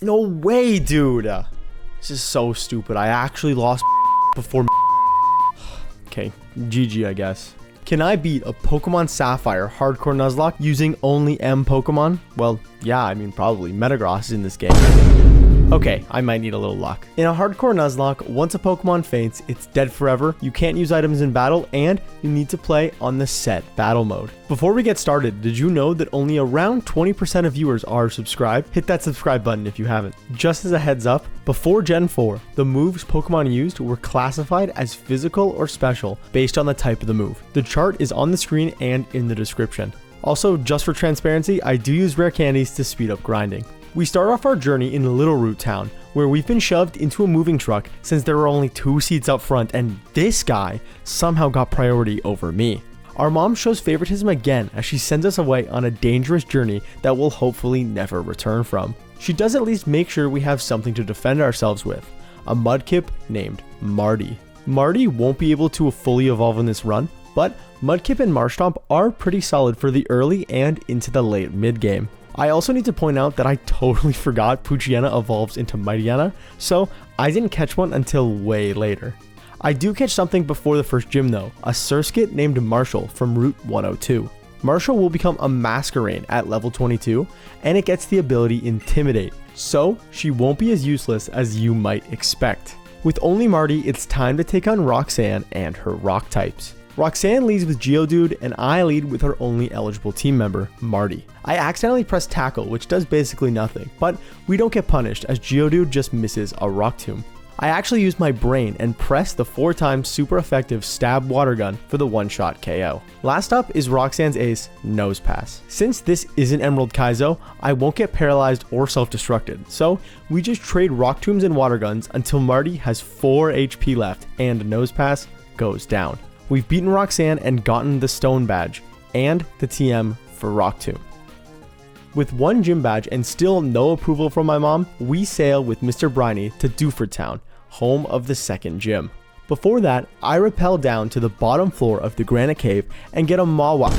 No way, dude. This is so stupid. I actually lost before. Okay, GG, I guess. Can I beat a Pokemon Sapphire Hardcore Nuzlocke using only M Pokemon? Well, yeah, I mean, probably. Metagross is in this game. Okay, I might need a little luck. In a Hardcore Nuzlocke, once a Pokemon faints, it's dead forever, you can't use items in battle, and you need to play on the set battle mode. Before we get started, did you know that only around 20% of viewers are subscribed? Hit that subscribe button if you haven't. Just as a heads up, before Gen 4, the moves Pokemon used were classified as physical or special based on the type of the move. The chart is on the screen and in the description. Also, just for transparency, I do use rare candies to speed up grinding. We start off our journey in Little Root Town, where we've been shoved into a moving truck since there were only 2 seats up front and this guy somehow got priority over me. Our mom shows favoritism again as she sends us away on a dangerous journey that we'll hopefully never return from. She does at least make sure we have something to defend ourselves with, a Mudkip named Marty. Marty won't be able to fully evolve in this run, but Mudkip and Marshtomp are pretty solid for the early and into the late mid game. I also need to point out that I totally forgot Poochyena evolves into Mightyena, so I didn't catch one until way later. I do catch something before the first gym though, a Surskit named Marshall from Route 102. Marshall will become a Masquerain at level 22, and it gets the ability Intimidate, so she won't be as useless as you might expect. With only Marty, it's time to take on Roxanne and her rock types. Roxanne leads with Geodude, and I lead with her only eligible team member, Marty. I accidentally pressed Tackle, which does basically nothing, but we don't get punished as Geodude just misses a Rock Tomb. I actually used my brain and pressed the 4x super effective Stab Water Gun for the one-shot KO. Last up is Roxanne's ace, Nose Pass. Since this isn't Emerald Kaizo, I won't get paralyzed or self-destructed, so we just trade Rock Tombs and Water Guns until Marty has 4 HP left and Nose Pass goes down. We've beaten Roxanne and gotten the Stone Badge and the TM for Rock Tomb. With 1 gym badge and still no approval from my mom, we sail with Mr. Briny to Dewford Town, home of the second gym. Before that, I rappel down to the bottom floor of the Granite Cave and get a Mawile.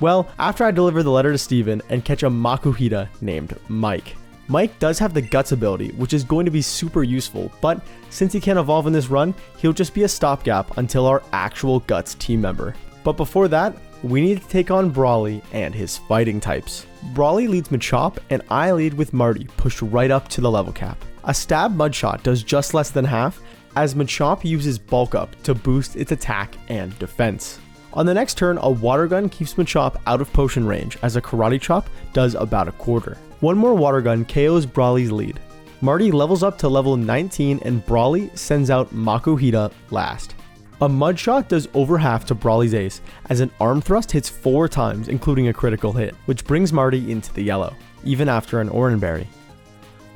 Well, after I deliver the letter to Steven and catch a Makuhita named Mike. Mike does have the Guts ability, which is going to be super useful, but since he can't evolve in this run, he'll just be a stopgap until our actual Guts team member. But before that, we need to take on Brawly and his fighting types. Brawly leads Machop, and I lead with Marty, pushed right up to the level cap. A Stab Mudshot does just less than half, as Machop uses Bulk Up to boost its attack and defense. On the next turn, a Water Gun keeps Machop out of potion range, as a Karate Chop does about a quarter. One more Water Gun KOs Brawly's lead. Marty levels up to level 19 and Brawly sends out Makuhita last. A Mud Shot does over half to Brawly's ace, as an Arm Thrust hits 4 times including a critical hit, which brings Marty into the yellow, even after an Oranberry.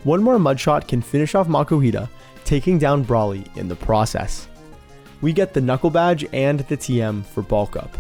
One more Mud Shot can finish off Makuhita, taking down Brawly in the process. We get the Knuckle Badge and the TM for Bulk Up.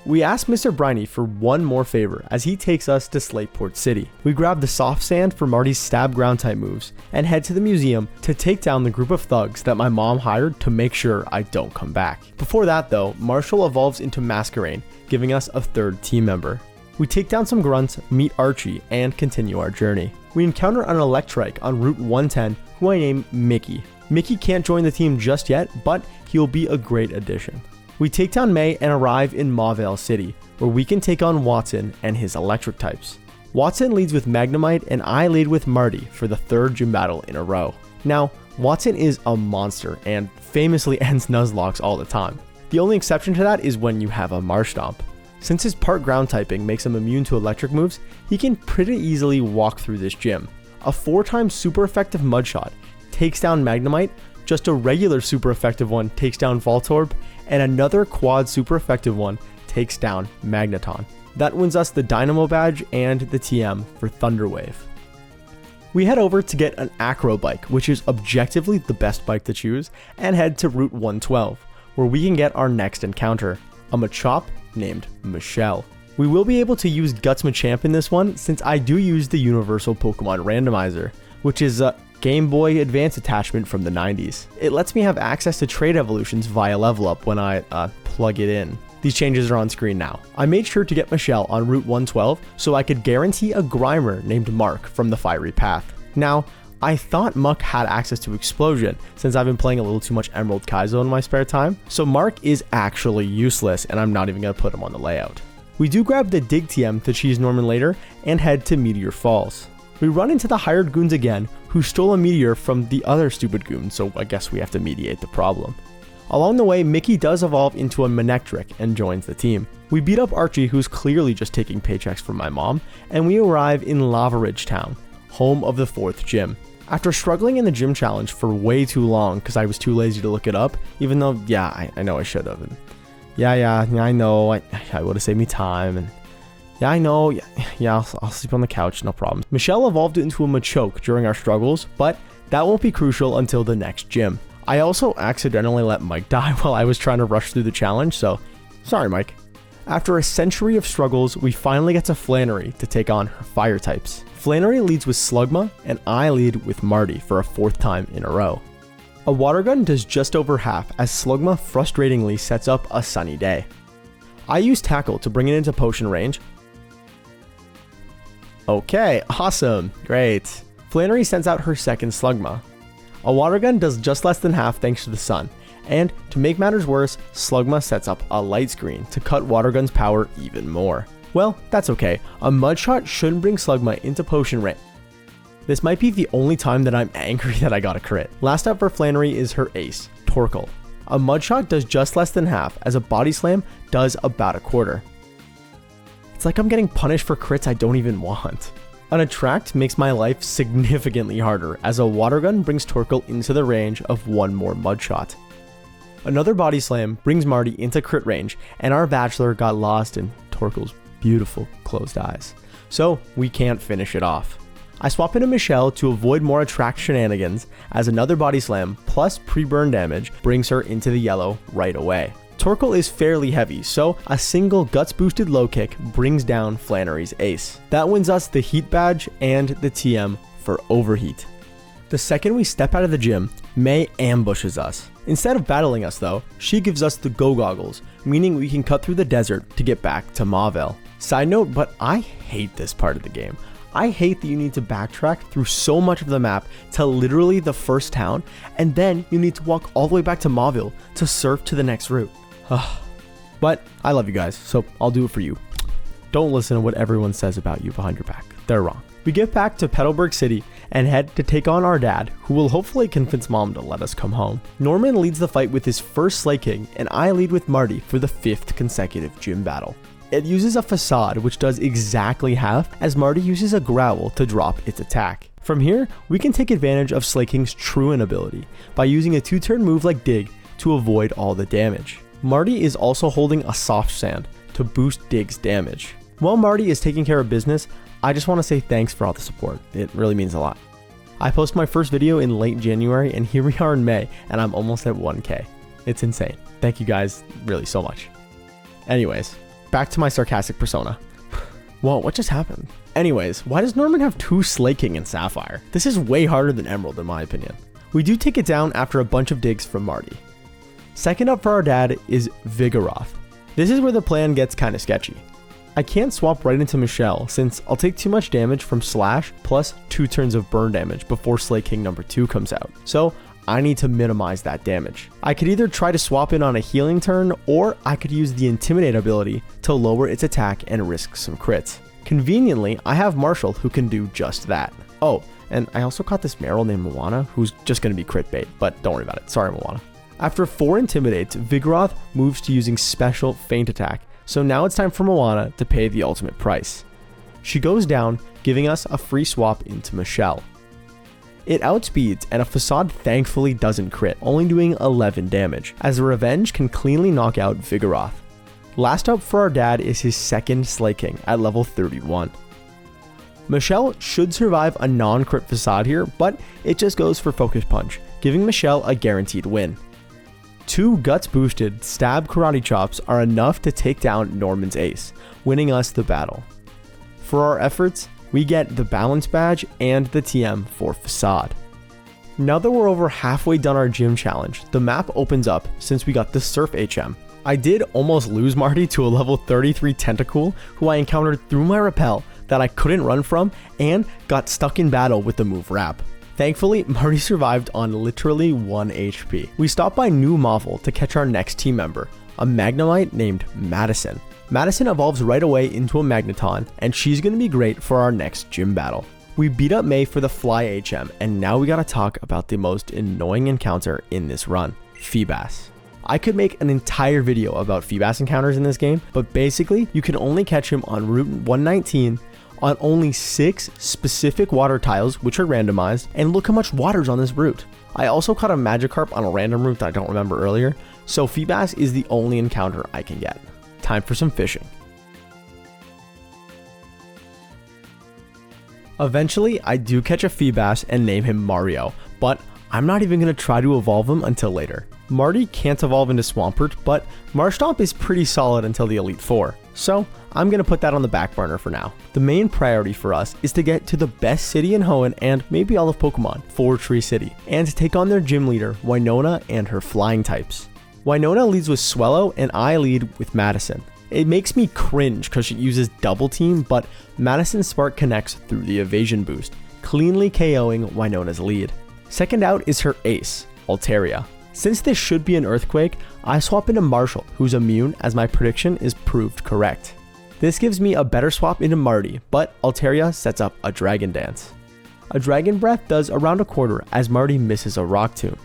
We ask Mr. Briny for one more favor as he takes us to Slateport City. We grab the Soft Sand for Marty's Stab Ground type moves and head to the museum to take down the group of thugs that my mom hired to make sure I don't come back. Before that though, Marshall evolves into Masquerain, giving us a 3rd team member. We take down some grunts, meet Archie, and continue our journey. We encounter an Electrike on Route 110 who I name Mickey. Mickey can't join the team just yet, but he'll be a great addition. We take down May and arrive in Mauville City, where we can take on Watson and his electric types. Watson leads with Magnemite and I lead with Marty for the 3rd gym battle in a row. Now, Watson is a monster and famously ends Nuzlockes all the time. The only exception to that is when you have a Marshtomp. Since his part ground typing makes him immune to electric moves, he can pretty easily walk through this gym. A 4x super effective Mudshot takes down Magnemite, just a regular super effective one takes down Voltorb, and another quad super effective one takes down Magneton. That wins us the Dynamo Badge and the TM for Thunderwave. We head over to get an Acro Bike, which is objectively the best bike to choose, and head to Route 112, where we can get our next encounter, a Machop named Michelle. We will be able to use Guts Machamp in this one since I do use the Universal Pokemon Randomizer, which is a Game Boy Advance attachment from the 90s. It lets me have access to trait evolutions via level up when I plug it in. These changes are on screen now. I made sure to get Michelle on Route 112 so I could guarantee a Grimer named Mark from the Fiery Path. Now, I thought Muck had access to Explosion since I've been playing a little too much Emerald Kaizo in my spare time, so Mark is actually useless and I'm not even going to put him on the layout. We do grab the Dig TM to cheese Norman later and head to Meteor Falls. We run into the hired goons again who stole a meteor from the other stupid goon, so I guess we have to mediate the problem. Along the way, Mickey does evolve into a Manectric and joins the team. We beat up Archie, who's clearly just taking paychecks from my mom, and we arrive in Lava Ridge Town, home of the 4th gym. After struggling in the gym challenge for way too long because I was too lazy to look it up, even though, yeah, I know I should have. And I know, I would have saved me time, and yeah, I know, yeah, I'll sleep on the couch, no problem. Michelle evolved into a Machoke during our struggles, but that won't be crucial until the next gym. I also accidentally let Mike die while I was trying to rush through the challenge, so sorry, Mike. After a century of struggles, we finally get to Flannery to take on her fire types. Flannery leads with Slugma, and I lead with Marty for a 4th time in a row. A water gun does just over half as Slugma frustratingly sets up a sunny day. I use Tackle to bring it into potion range. Okay, awesome, great. Flannery sends out her 2nd Slugma. A water gun does just less than half thanks to the sun, and to make matters worse, Slugma sets up a light screen to cut water gun's power even more. Well, that's okay, a Mudshot shouldn't bring Slugma into potion range. This might be the only time that I'm angry that I got a crit. Last up for Flannery is her ace, Torkoal. A Mudshot does just less than half, as a Body Slam does about a quarter. It's like I'm getting punished for crits I don't even want. An Attract makes my life significantly harder, as a Water Gun brings Torkoal into the range of one more Mudshot. Another Body Slam brings Marty into crit range, and our Bachelor got lost in Torkoal's beautiful closed eyes. So we can't finish it off. I swap into Michelle to avoid more Attract shenanigans, as another Body Slam plus pre-burn damage brings her into the yellow right away. Torkoal is fairly heavy, so a single Guts boosted low kick brings down Flannery's ace. That wins us the Heat badge and the TM for Overheat. The second we step out of the gym, May ambushes us. Instead of battling us though, she gives us the Go Goggles, meaning we can cut through the desert to get back to Mauville. Side note, but I hate this part of the game. I hate that you need to backtrack through so much of the map to literally the first town, and then you need to walk all the way back to Mauville to surf to the next route. But I love you guys, so I'll do it for you. Don't listen to what everyone says about you behind your back. They're wrong. We get back to Petalburg City and head to take on our dad, who will hopefully convince mom to let us come home. Norman leads the fight with his first Slay King, and I lead with Marty for the 5th consecutive gym battle. It uses a Facade, which does exactly half, as Marty uses a Growl to drop its attack. From here, we can take advantage of Slay King's Truant ability by using a 2-turn move like Dig to avoid all the damage. Marty is also holding a Soft Sand to boost Dig's damage. While Marty is taking care of business, I just want to say thanks for all the support. It really means a lot. I posted my first video in late January, and here we are in May, and I'm almost at 1K. It's insane. Thank you guys really so much. Anyways, back to my sarcastic persona. Whoa, what just happened? Anyways, why does Norman have 2 Slay King and Sapphire? This is way harder than Emerald in my opinion. We do take it down after a bunch of digs from Marty. Second up for our dad is Vigoroth. This is where the plan gets kinda sketchy. I can't swap right into Michelle since I'll take too much damage from Slash plus 2 turns of burn damage before Slay King number 2 comes out. So I need to minimize that damage. I could either try to swap in on a healing turn, or I could use the Intimidate ability to lower its attack and risk some crits. Conveniently, I have Marshall who can do just that. Oh, and I also caught this Meryl named Moana who's just gonna be crit bait, but don't worry about it. Sorry, Moana. After 4 Intimidates, Vigoroth moves to using Special Feint Attack, so now it's time for Moana to pay the ultimate price. She goes down, giving us a free swap into Michelle. It outspeeds, and a Facade thankfully doesn't crit, only doing 11 damage, as a Revenge can cleanly knock out Vigoroth. Last up for our dad is his 2nd Slay King at level 31. Michelle should survive a non-crit Facade here, but it just goes for Focus Punch, giving Michelle a guaranteed win. 2 Guts boosted Stab Karate Chops are enough to take down Norman's ace, winning us the battle. For our efforts, we get the Balance Badge and the TM for Facade. Now that we're over halfway done our gym challenge, the map opens up since we got the Surf HM, I did almost lose Marty to a level 33 Tentacool who I encountered through my repel that I couldn't run from and got stuck in battle with the move Wrap. Thankfully, Marty survived on literally 1 HP. We stopped by New Movel to catch our next team member, a Magnemite named Madison. Madison evolves right away into a Magneton, and she's going to be great for our next gym battle. We beat up May for the Fly HM, and now we gotta talk about the most annoying encounter in this run, Feebas. I could make an entire video about Feebas encounters in this game, but basically, you can only catch him on Route 119, on only 6 specific water tiles, which are randomized, and look how much water's on this route. I also caught a Magikarp on a random route that I don't remember earlier, so Feebas is the only encounter I can get. Time for some fishing. Eventually, I do catch a Feebas and name him Mario, but I'm not even going to try to evolve him until later. Marty can't evolve into Swampert, but Marshtomp is pretty solid until the Elite Four, so I'm going to put that on the back burner for now. The main priority for us is to get to the best city in Hoenn and maybe all of Pokemon, Four Tree City, and to take on their gym leader, Winona, and her flying types. Winona leads with Swellow and I lead with Madison. It makes me cringe because she uses Double Team, but Madison's Spark connects through the evasion boost, cleanly KOing Winona's lead. Second out is her ace, Altaria. Since this should be an Earthquake, I swap into Marshall, who's immune as my prediction is proved correct. This gives me a better swap into Marty, but Altaria sets up a Dragon Dance. A Dragon Breath does around a quarter as Marty misses a Rock Tomb.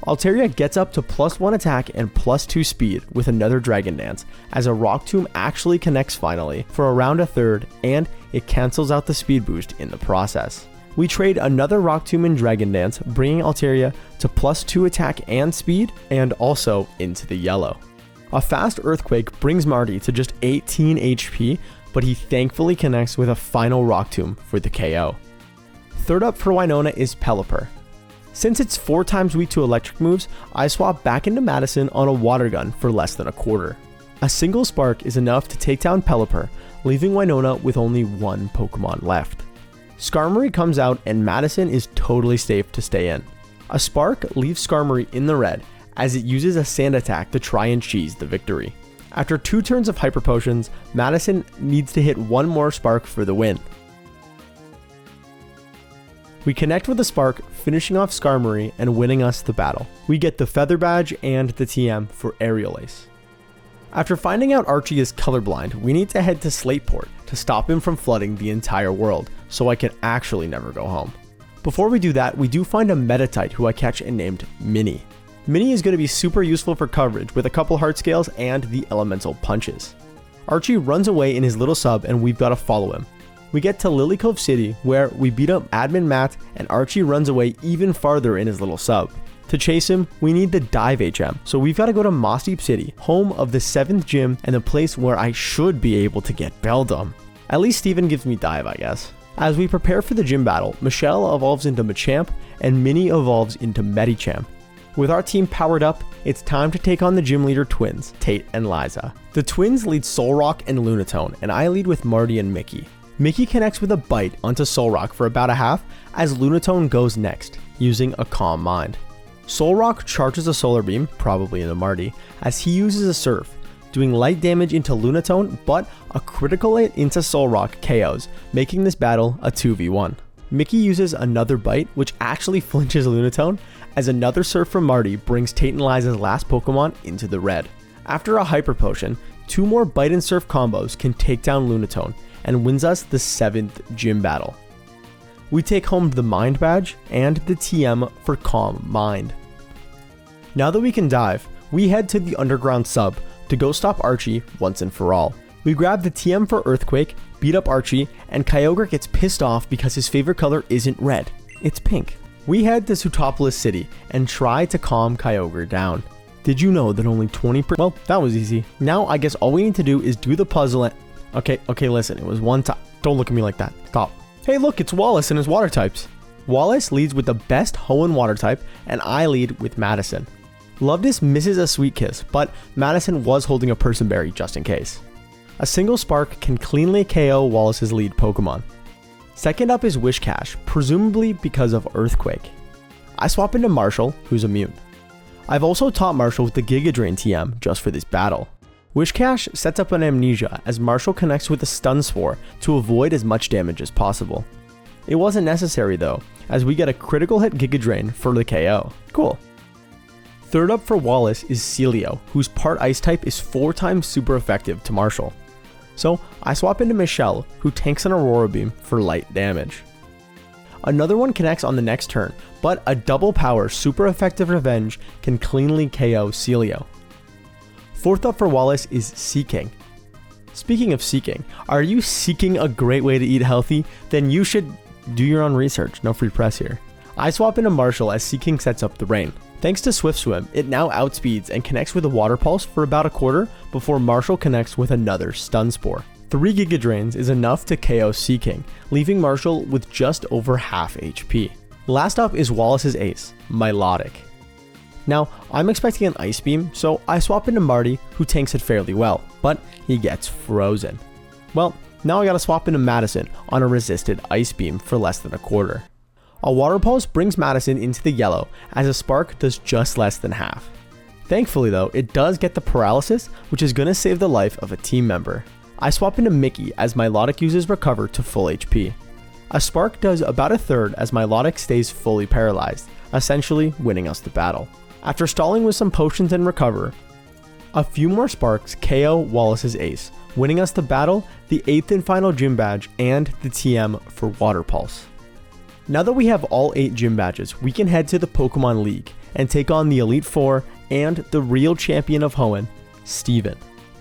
Altaria gets up to +1 attack and +2 speed with another Dragon Dance, as a Rock Tomb actually connects finally for around a third, and it cancels out the speed boost in the process. We trade another Rock Tomb and Dragon Dance, bringing Altaria to +2 attack and speed, and also into the yellow. A fast Earthquake brings Marty to just 18 HP, but he thankfully connects with a final Rock Tomb for the KO. Third up for Winona is Pelipper. Since it's 4 times weak to electric moves, I swap back into Madison on a water gun for less than a quarter. A single spark is enough to take down Pelipper, leaving Winona with only 1 Pokemon left. Skarmory comes out and Madison is totally safe to stay in. A spark leaves Skarmory in the red as it uses a sand attack to try and cheese the victory. After 2 turns of Hyper Potions, Madison needs to hit 1 more spark for the win. We connect with a spark, finishing off Skarmory and winning us the battle. We get the Feather Badge and the TM for Aerial Ace. After finding out Archie is colorblind, we need to head to Slateport to stop him from flooding the entire world, so I can actually never go home. Before we do that, we do find a Meditite who I catch and named Minnie. Minnie is going to be super useful for coverage with a couple heart scales and the elemental punches. Archie runs away in his little sub and we've got to follow him. We get to Lily Cove City where we beat up Admin Matt and Archie runs away even farther in his little sub. To chase him, we need the Dive HM, so we've got to go to Moss Deep City, home of the 7th gym and the place where I should be able to get Beldum. At least Steven gives me Dive, I guess. As we prepare for the gym battle, Michelle evolves into Machamp and Minnie evolves into Medicham. With our team powered up, it's time to take on the gym leader twins, Tate and Liza. The twins lead Solrock and Lunatone, and I lead with Marty and Mickey. Mickey connects with a bite onto Solrock for about a half as Lunatone goes next, using a Calm Mind. Solrock charges a Solar Beam, probably into Marty, as he uses a Surf, doing light damage into Lunatone, but a critical hit into Solrock KOs, making this battle a 2v1. Mickey uses another bite, which actually flinches Lunatone, as another Surf from Marty brings Tate and Liza's last Pokemon into the red. After a Hyper Potion, 2 more Bite and Surf combos can take down Lunatone, and wins us the 7th gym battle. We take home the Mind Badge and the TM for Calm Mind. Now that we can dive, we head to the underground sub to go stop Archie once and for all. We grab the TM for Earthquake, beat up Archie, and Kyogre gets pissed off because his favorite color isn't red, it's pink. We head to Sootopolis City and try to calm Kyogre down. Did you know that only 20%? Well, that was easy. Now I guess all we need to do is do the puzzle and... Okay, listen, it was one time. Don't look at me like that. Stop. Hey, look, it's Wallace and his water types. Wallace leads with the best Hoenn water type, and I lead with Madison. Loveness misses a Sweet Kiss, but Madison was holding a Person Berry just in case. A single Spark can cleanly KO Wallace's lead Pokemon. Second up is Wishcash, presumably because of Earthquake. I swap into Marshall, who's immune. I've also taught Marshall with the Giga Drain TM just for this battle. Wishcash sets up an Amnesia as Marshall connects with a Stun Spore to avoid as much damage as possible. It wasn't necessary though, as we get a critical hit Giga Drain for the KO. Cool. Third up for Wallace is Celio, whose part Ice type is 4 times super effective to Marshall. So I swap into Michelle, who tanks an Aurora Beam for light damage. Another one connects on the next turn, but a double power super effective Revenge can cleanly KO Celio. Fourth up for Wallace is Seeking. Speaking of seeking, are you seeking a great way to eat healthy? Then you should do your own research, no free press here. I swap into Marshall as Seeking sets up the rain. Thanks to Swift Swim, it now outspeeds and connects with a Water Pulse for about a quarter before Marshall connects with another Stun Spore. 3 Giga Drains is enough to KO Seeking, leaving Marshall with just over half HP. Last up is Wallace's ace, Milotic. Now, I'm expecting an Ice Beam, so I swap into Marty, who tanks it fairly well, but he gets frozen. Well, now I gotta swap into Madison on a resisted Ice Beam for less than a quarter. A Water Pulse brings Madison into the yellow, as a Spark does just less than half. Thankfully though, it does get the Paralysis, which is gonna save the life of a team member. I swap into Mickey as Milotic uses Recover to full HP. A Spark does about a third as Milotic stays fully paralyzed, essentially winning us the battle. After stalling with some potions and Recover, a few more Sparks KO Wallace's ace, winning us the battle, the 8th and final gym badge, and the TM for Water Pulse. Now that we have all 8 gym badges, we can head to the Pokemon League and take on the Elite Four and the real champion of Hoenn, Steven.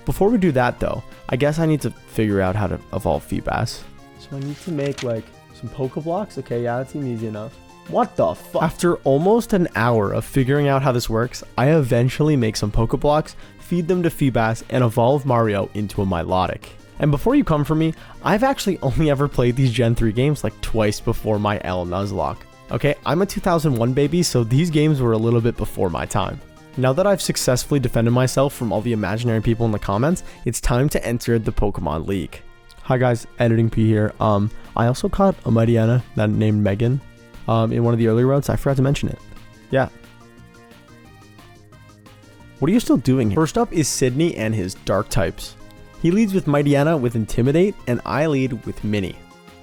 Before we do that though, I guess I need to figure out how to evolve Feebas. So I need to make like some Pokeblocks. Okay, yeah, that seems easy enough. What the fuck? After almost an hour of figuring out how this works, I eventually make some Pokeblocks, feed them to Feebas, and evolve Mario into a Milotic. And before you come for me, I've actually only ever played these Gen 3 games like twice before my L Nuzlocke. Okay, I'm a 2001 baby, so these games were a little bit before my time. Now that I've successfully defended myself from all the imaginary people in the comments, it's time to enter the Pokemon League. Hi guys, Editing P here. I also caught a Mightyena that named Megan in one of the earlier routes. I forgot to mention it. Yeah. What are you still doing here? First up is Sydney and his Dark types. He leads with Mightyena with Intimidate, and I lead with Mini.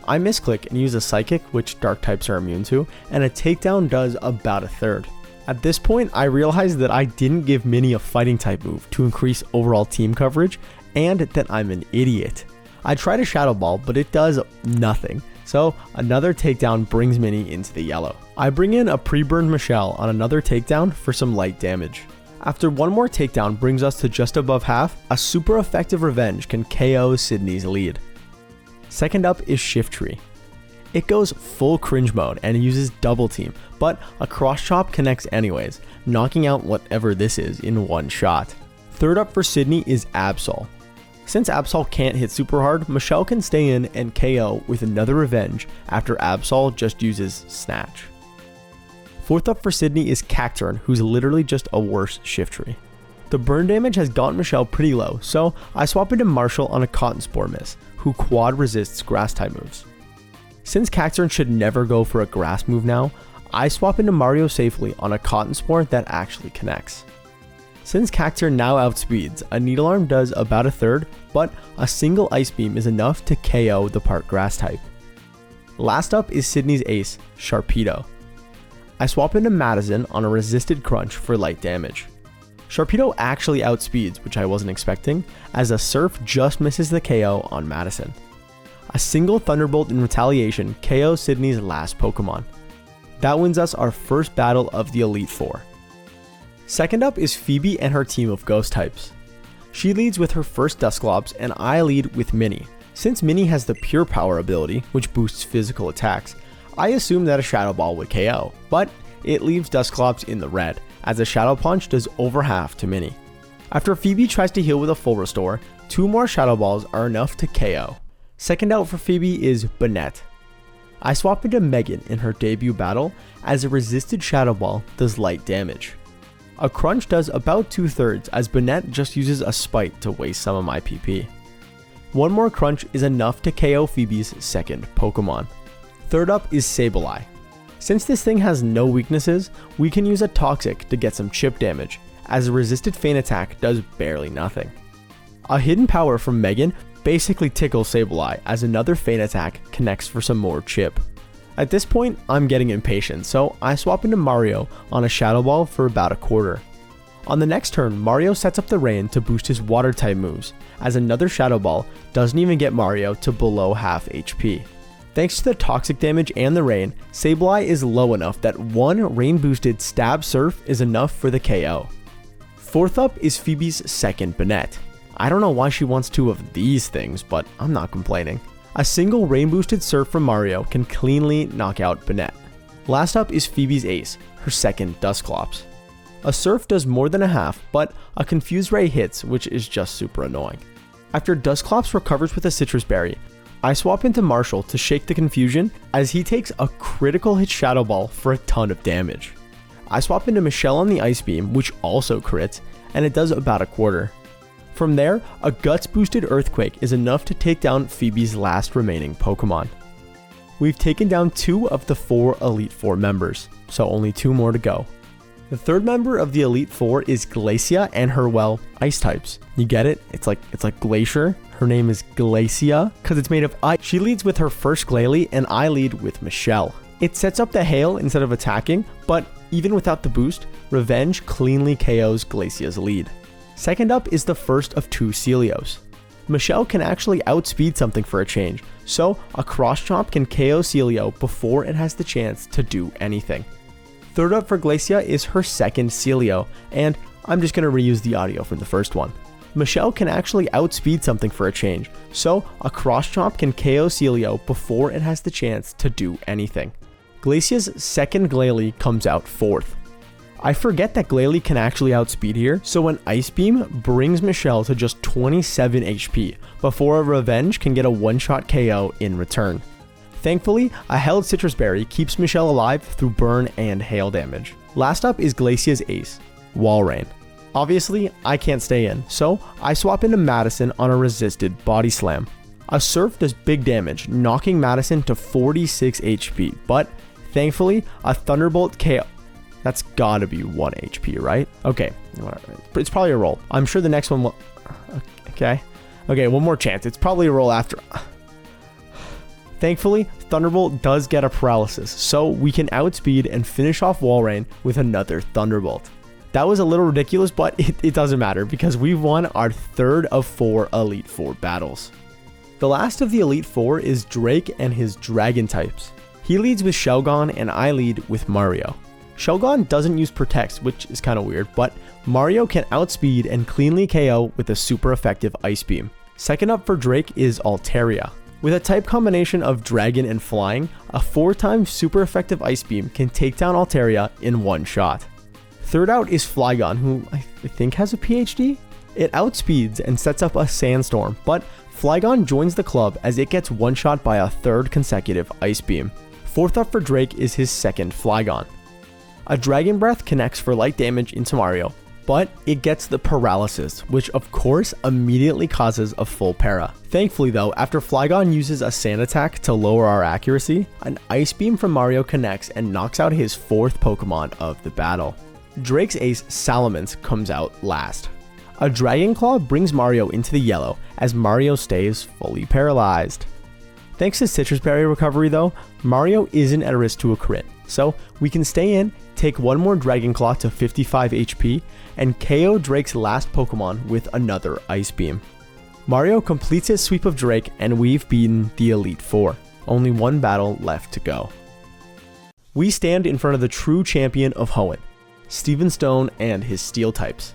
I misclick and use a Psychic, which Dark types are immune to, and a Takedown does about a third. At this point, I realized that I didn't give Mini a Fighting type move to increase overall team coverage, and that I'm an idiot. I tried a Shadow Ball, but it does nothing, so another Takedown brings Mini into the yellow. I bring in a pre-burned Michelle on another Takedown for some light damage. After one more Takedown brings us to just above half, a super effective Revenge can KO Sydney's lead. Second up is Shiftry. It goes full cringe mode and uses Double Team, but a Cross Chop connects anyways, knocking out whatever this is in one shot. Third up for Sydney is Absol. Since Absol can't hit super hard, Michelle can stay in and KO with another Revenge after Absol just uses Snatch. Fourth up for Sydney is Cacturne, who's literally just a worse Shiftry. The burn damage has gotten Michelle pretty low, so I swap into Marshall on a Cotton Spore Miss, who quad resists grass type moves. Since Cacturne should never go for a grass move now, I swap into Mario safely on a Cotton Spore that actually connects. Since Cacturne now outspeeds, a Needle Arm does about a third, but a single Ice Beam is enough to KO the part grass type. Last up is Sydney's ace, Sharpedo. I swap into Madison on a resisted Crunch for light damage. Sharpedo actually outspeeds, which I wasn't expecting, as a Surf just misses the KO on Madison. A single Thunderbolt in retaliation KOs Sydney's last Pokemon. That wins us our first battle of the Elite Four. Second up is Phoebe and her team of Ghost types. She leads with her first Dusclops, and I lead with Mini. Since Mini has the Pure Power ability, which boosts physical attacks, I assume that a Shadow Ball would KO, but it leaves Dusclops in the red, as a Shadow Punch does over half to Mini. After Phoebe tries to heal with a full restore, 2 more Shadow Balls are enough to KO. Second out for Phoebe is Banette. I swap into Megan in her debut battle, as a resisted Shadow Ball does light damage. A Crunch does about 2/3 as Banette just uses a Spite to waste some of my PP. One more Crunch is enough to KO Phoebe's second Pokemon. Third up is Sableye. Since this thing has no weaknesses, we can use a Toxic to get some chip damage, as a resisted feint attack does barely nothing. A hidden power from Megan basically tickles Sableye, as another feint attack connects for some more chip. At this point, I'm getting impatient, so I swap into Mario on a Shadow Ball for about a quarter. On the next turn, Mario sets up the Rain to boost his water type moves, as another Shadow Ball doesn't even get Mario to below half HP. Thanks to the Toxic damage and the Rain, Sableye is low enough that one Rain boosted Stab Surf is enough for the KO. Fourth up is Phoebe's second Banette. I don't know why she wants two of these things, but I'm not complaining. A single Rain boosted Surf from Mario can cleanly knock out Banette. Last up is Phoebe's ace, her second Dusclops. A Surf does more than a half, but a Confuse Ray hits, which is just super annoying. After Dusclops recovers with a Citrus Berry, I swap into Marshall to shake the confusion, as he takes a critical hit Shadow Ball for a ton of damage. I swap into Michelle on the Ice Beam, which also crits, and it does about a quarter. From there, a Guts boosted Earthquake is enough to take down Phoebe's last remaining Pokemon. We've taken down 2 of the 4 Elite Four members, so only 2 more to go. The third member of the Elite Four is Glacia and her, well, ice types. You get it? It's like Glacier. Her name is Glacia because it's made of ice. She leads with her first Glalie and I lead with Michelle. It sets up the Hail instead of attacking, but even without the boost, Revenge cleanly KOs Glacia's lead. Second up is the first of 2 Celios. Michelle can actually outspeed something for a change, so a Cross Chomp can KO Celio before it has the chance to do anything. Third up for Glacia is her second Celio, and I'm just going to reuse the audio from the first one. Michelle can actually outspeed something for a change, so a Cross Chomp can KO Celio before it has the chance to do anything. Glacia's second Glalie comes out fourth. I forget that Glalie can actually outspeed here, so an Ice Beam brings Michelle to just 27 HP before a Revenge can get a one-shot KO in return. Thankfully, a held Citrus Berry keeps Michelle alive through burn and hail damage. Last up is Glacia's ace, Wall Rain. Obviously, I can't stay in, so I swap into Madison on a resisted Body Slam. A Surf does big damage, knocking Madison to 46 HP, but thankfully, a Thunderbolt KO. That's gotta be 1 HP, right? Okay, it's probably a roll. I'm sure the next one will... Okay, one more chance. It's probably a roll after... Thankfully, Thunderbolt does get a paralysis, so we can outspeed and finish off Wall Rain with another Thunderbolt. That was a little ridiculous, but it doesn't matter because we've won our third of 4 Elite Four battles. The last of the Elite Four is Drake and his Dragon types. He leads with Shelgon and I lead with Mario. Shelgon doesn't use Protects, which is kind of weird, but Mario can outspeed and cleanly KO with a super effective Ice Beam. Second up for Drake is Altaria. With a type combination of Dragon and Flying, a 4-time super effective Ice Beam can take down Altaria in one shot. Third out is Flygon, who I think has a PhD? It outspeeds and sets up a Sandstorm, but Flygon joins the club as it gets one shot by a third consecutive Ice Beam. Fourth up for Drake is his second Flygon. A Dragon Breath connects for light damage into Mario, but it gets the paralysis, which of course immediately causes a full para. Thankfully though, after Flygon uses a Sand Attack to lower our accuracy, an Ice Beam from Mario connects and knocks out his 4th Pokemon of the battle. Drake's ace, Salamence, comes out last. A Dragon Claw brings Mario into the yellow as Mario stays fully paralyzed. Thanks to Citrus Berry recovery though, Mario isn't at risk to a crit, so we can stay in, take one more Dragon Claw to 55 HP, and KO Drake's last Pokemon with another Ice Beam. Mario completes his sweep of Drake and we've beaten the Elite Four. Only one battle left to go. We stand in front of the true champion of Hoenn, Steven Stone and his Steel types.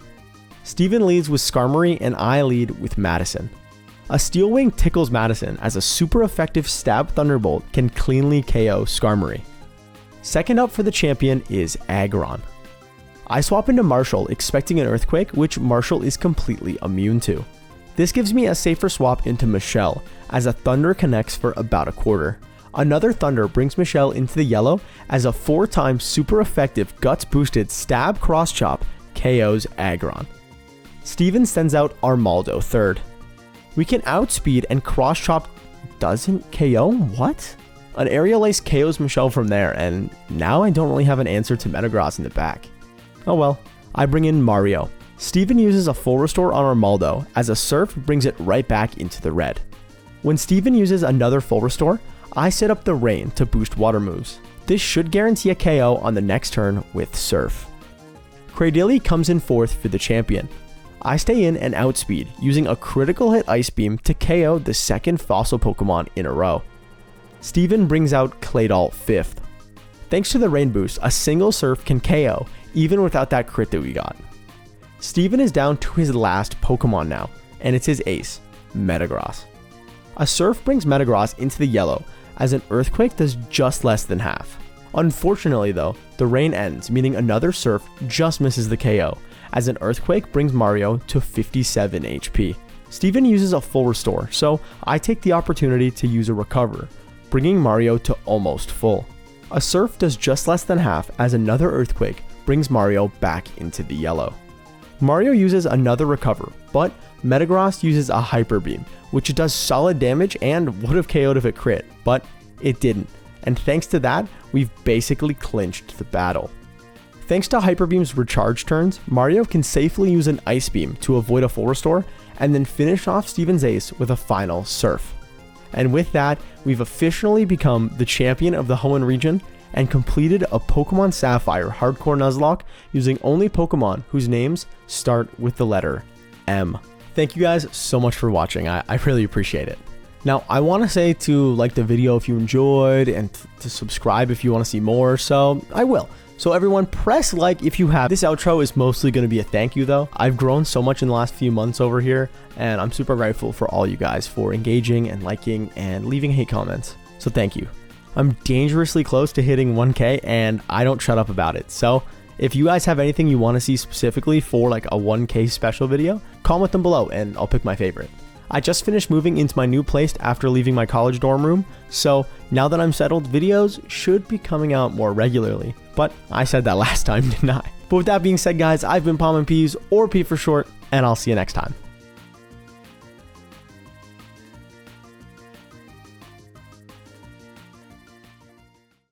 Steven leads with Skarmory and I lead with Madison. A Steel Wing tickles Madison as a super effective Stab Thunderbolt can cleanly KO Skarmory. Second up for the champion is Aggron. I swap into Marshall expecting an Earthquake, which Marshall is completely immune to. This gives me a safer swap into Michelle, as a Thunder connects for about a quarter. Another Thunder brings Michelle into the yellow as a 4-time super effective Guts boosted Stab Cross Chop KOs Aggron. Steven sends out Armaldo third. We can outspeed and Cross Chop doesn't KO? What? An Aerial Ace KOs Michelle from there, and now I don't really have an answer to Metagross in the back. Oh well. I bring in Mario. Steven uses a full restore on Armaldo, as a Surf brings it right back into the red. When Steven uses another full restore, I set up the Rain to boost water moves. This should guarantee a KO on the next turn with Surf. Cradily comes in fourth for the champion. I stay in and outspeed, using a critical hit Ice Beam to KO the second fossil Pokemon in a row. Steven brings out Claydol fifth. Thanks to the Rain boost, a single Surf can KO even without that crit that we got. Steven is down to his last Pokemon now, and it's his ace, Metagross. A Surf brings Metagross into the yellow, as an Earthquake does just less than half. Unfortunately though, the Rain ends, meaning another Surf just misses the KO, as an Earthquake brings Mario to 57 HP. Steven uses a full restore, so I take the opportunity to use a Recover, bringing Mario to almost full. A Surf does just less than half, as another Earthquake brings Mario back into the yellow. Mario uses another Recover, but Metagross uses a Hyper Beam, which does solid damage and would have KO'd if it crit, but it didn't, and thanks to that, we've basically clinched the battle. Thanks to Hyper Beam's recharge turns, Mario can safely use an Ice Beam to avoid a full restore, and then finish off Steven's ace with a final Surf. And with that, we've officially become the champion of the Hoenn region, and completed a Pokemon Sapphire Hardcore Nuzlocke using only Pokemon whose names start with the letter M. Thank you guys so much for watching, I really appreciate it. Now, I want to say to like the video if you enjoyed, and to subscribe if you want to see more, so I will. So everyone, press like if you have. This outro is mostly going to be a thank you though. I've grown so much in the last few months over here, and I'm super grateful for all you guys for engaging and liking and leaving hate comments. So thank you. I'm dangerously close to hitting 1K, and I don't shut up about it. So if you guys have anything you want to see specifically for like a 1K special video, comment them below and I'll pick my favorite. I just finished moving into my new place after leaving my college dorm room, so now that I'm settled, videos should be coming out more regularly. But I said that last time, didn't I? But with that being said, guys, I've been PomminPs, or P for short, and I'll see you next time.